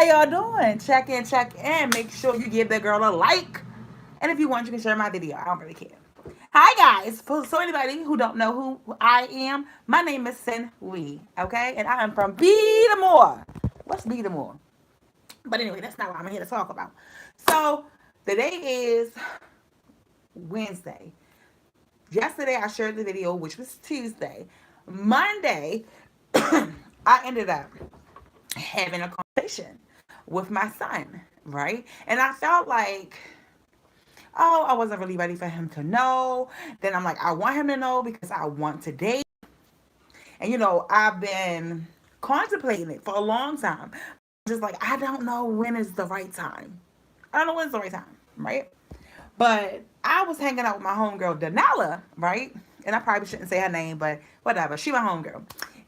How y'all doing? Check in, check in. Make sure you give that girl a like. And if you want, you can share my video. I don't really care. Hi guys. So anybody who don't know who I am, my name is Sin Lee. Okay, and I am from Baltimore. What's Baltimore? But anyway, that's not what I'm here to talk about. So today is Wednesday. Yesterday I shared the video, which was Tuesday. Monday, I ended up having a conversation with my son, right? And I felt like, oh, I wasn't really ready for him to know. Then I'm like, I want him to know because I want to date. And I've been contemplating it for a long time. Just like, I don't know when is the right time. I don't know when's the right time, right? But I was hanging out with my homegirl, Danella, right? And I probably shouldn't say her name, but whatever. She my homegirl.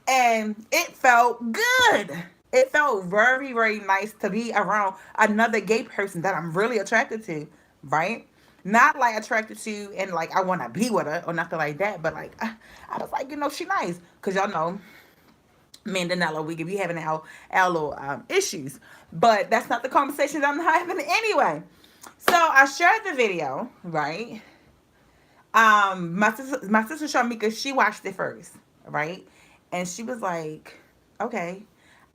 And it felt good. It felt very, very nice to be around another gay person that I'm really attracted to, right? Not like attracted to and like I want to be with her or nothing like that, but like I was like, she nice. Because y'all know, me and Danella, we could be having our little issues. But that's not the conversation that I'm having anyway. So I shared the video, right? My sister Shamika, she watched it first, right? And she was like, okay,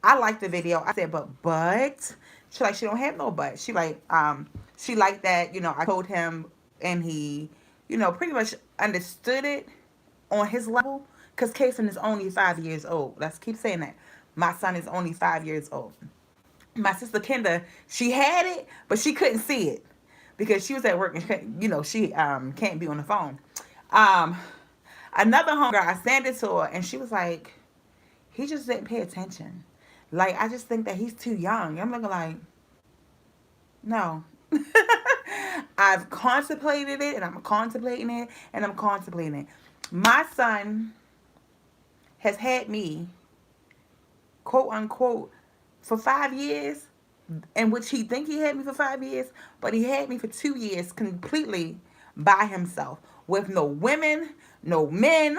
I like the video. I said, but she don't have no but. She liked that, I told him and he, pretty much understood it on his level. Because Kason is only 5 years old. Let's keep saying that. My son is only 5 years old. My sister Kenda, she had it, but she couldn't see it because she was at work and she can't be on the phone. Another homegirl, I sent it to her and she was like, he just didn't pay attention. Like, I just think that he's too young. I'm looking like, no. I've contemplated it and I'm contemplating it and I'm contemplating it. My son has had me, quote unquote, for 5 years, in which he think he had me for 5 years, but he had me for 2 years completely by himself with no women, no men.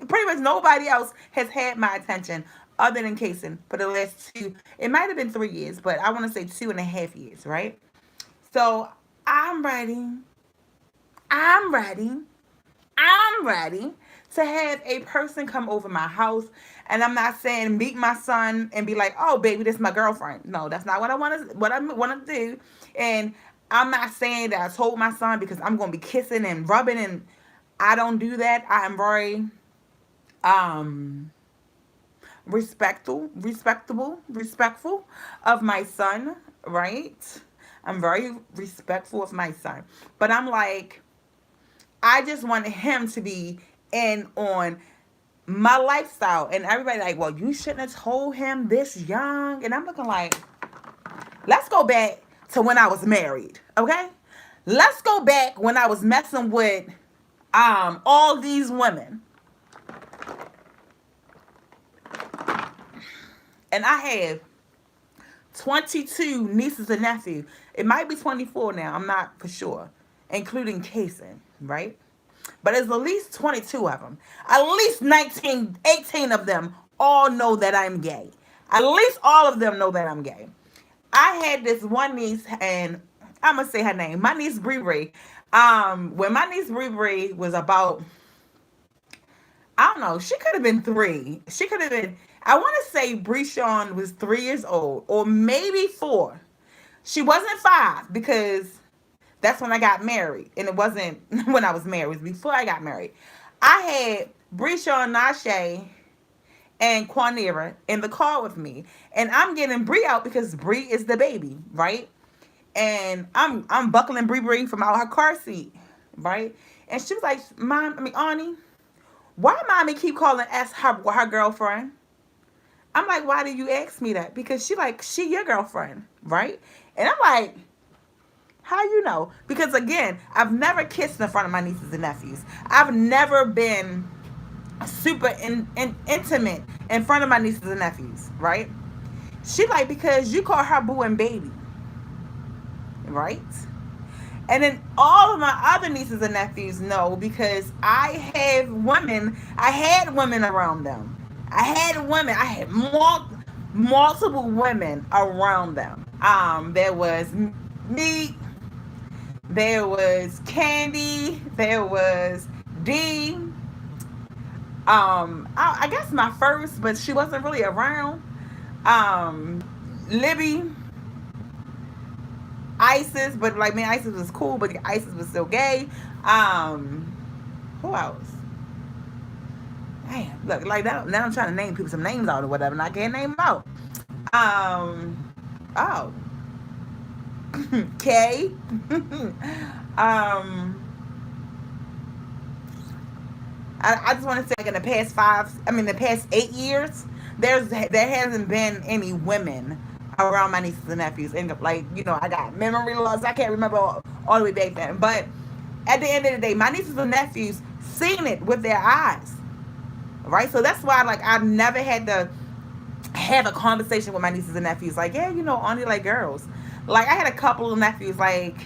Pretty much nobody else has had my attention other than Kason for the last two. It might have been 3 years, but I want to say 2.5 years, right? So I'm ready. I'm ready. I'm ready to have a person come over my house, and I'm not saying meet my son and be like, "Oh, baby, this is my girlfriend." No, that's not what I want to. What I want to do, and I'm not saying that I told my son because I'm going to be kissing and rubbing, and I don't do that. I am very respectful of my son, right? I'm very respectful of my son, but I'm like, I just wanted him to be in on my lifestyle. And everybody like, well, you shouldn't have told him this young. And I'm looking like, let's go back to when I was married, okay? Let's go back when I was messing with all these women. And I have 22 nieces and nephews. It might be 24 now. I'm not for sure, including Kason, right? But there's at least 22 of them. At least 19, 18 of them all know that I'm gay. At least all of them know that I'm gay. I had this one niece, and I'm going to say her name. My niece, Bree Bree. When my niece, Bree Bree, was about, I don't know, she could have been 3. She could have been, I want to say Bree Sean was 3 years old, or maybe 4. She wasn't 5 because that's when I got married. And it wasn't when I was married. It was before I got married. I had Breshawn, Nashe, and Quanera in the car with me. And I'm getting Bree out because Bree is the baby, right? And I'm buckling Bree from out her car seat, right? And she was like, Ani, why mommy keep calling S her girlfriend? I'm like, why do you ask me that? Because she your girlfriend, right? And I'm like, how you know? Because again, I've never kissed in front of my nieces and nephews. I've never been super intimate in front of my nieces and nephews, right? She like, because you call her boo and baby, right? And then all of my other nieces and nephews know because I had women around them. I had multiple women around them. There was me, there was Candy, there was D. I guess my first, but she wasn't really around. Um, Libby, Isis, but like man, Isis was cool, but Isis was still gay. Um, who else? Damn, look like that. Now I'm trying to name people some names out or whatever, and I can't name them out. Oh, K. um, I just want to say, like in the past the past 8 years, there hasn't been any women around my nieces and nephews. And like I got memory loss. I can't remember all the way back then. But at the end of the day, my nieces and nephews seen it with their eyes, right? So that's why like I never had to have a conversation with my nieces and nephews. Like yeah, only like girls. Like I had a couple of nephews like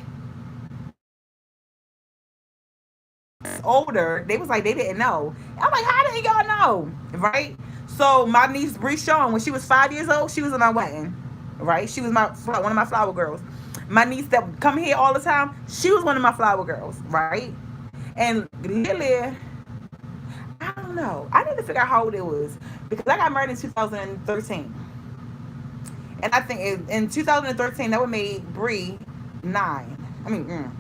older, they was like they didn't know. I'm like, how did y'all know? Right? So my niece Bree Shawn, when she was 5 years old, she was in my wedding. Right? She was one of my flower girls. My niece that come here all the time, she was one of my flower girls, right? And Lily, I don't know. I need to figure out how old it was because I got married in 2013, and I think in 2013 that would make Bree 9. I mean,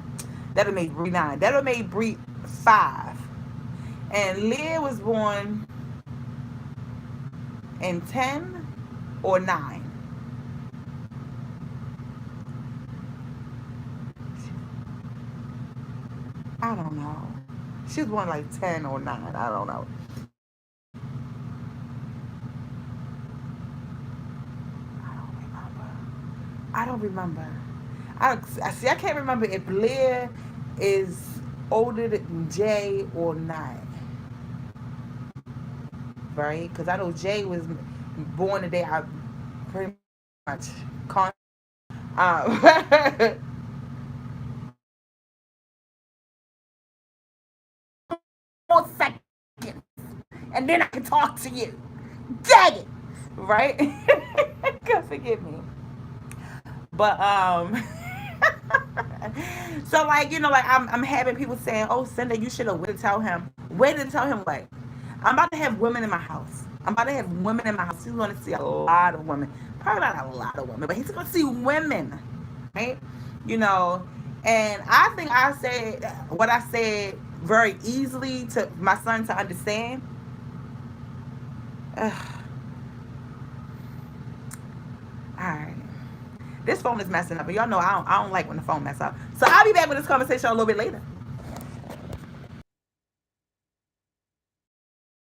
that would make Bree 9. That would make Bree 5. And Leah was born in 10 or 9. I don't know. She was born like 10 or 9. I don't know. I don't remember. I don't remember. I see. I can't remember if Leah is older than Jay or not. Right? Because I know Jay was born the day I pretty much con. Uh, more seconds, and then I can talk to you. Dang it! Right? God forgive me. But so like like I'm having people saying, "Oh, Cindy, you should have waited to tell him." Waited to tell him what? I'm about to have women in my house. I'm about to have women in my house. He's going to see a lot of women. Probably not a lot of women, but he's going to see women, right? You know, and I think I said what I said very easily to my son to understand. All right. This phone is messing up, but y'all know I don't like when the phone mess up. So I'll be back with this conversation a little bit later.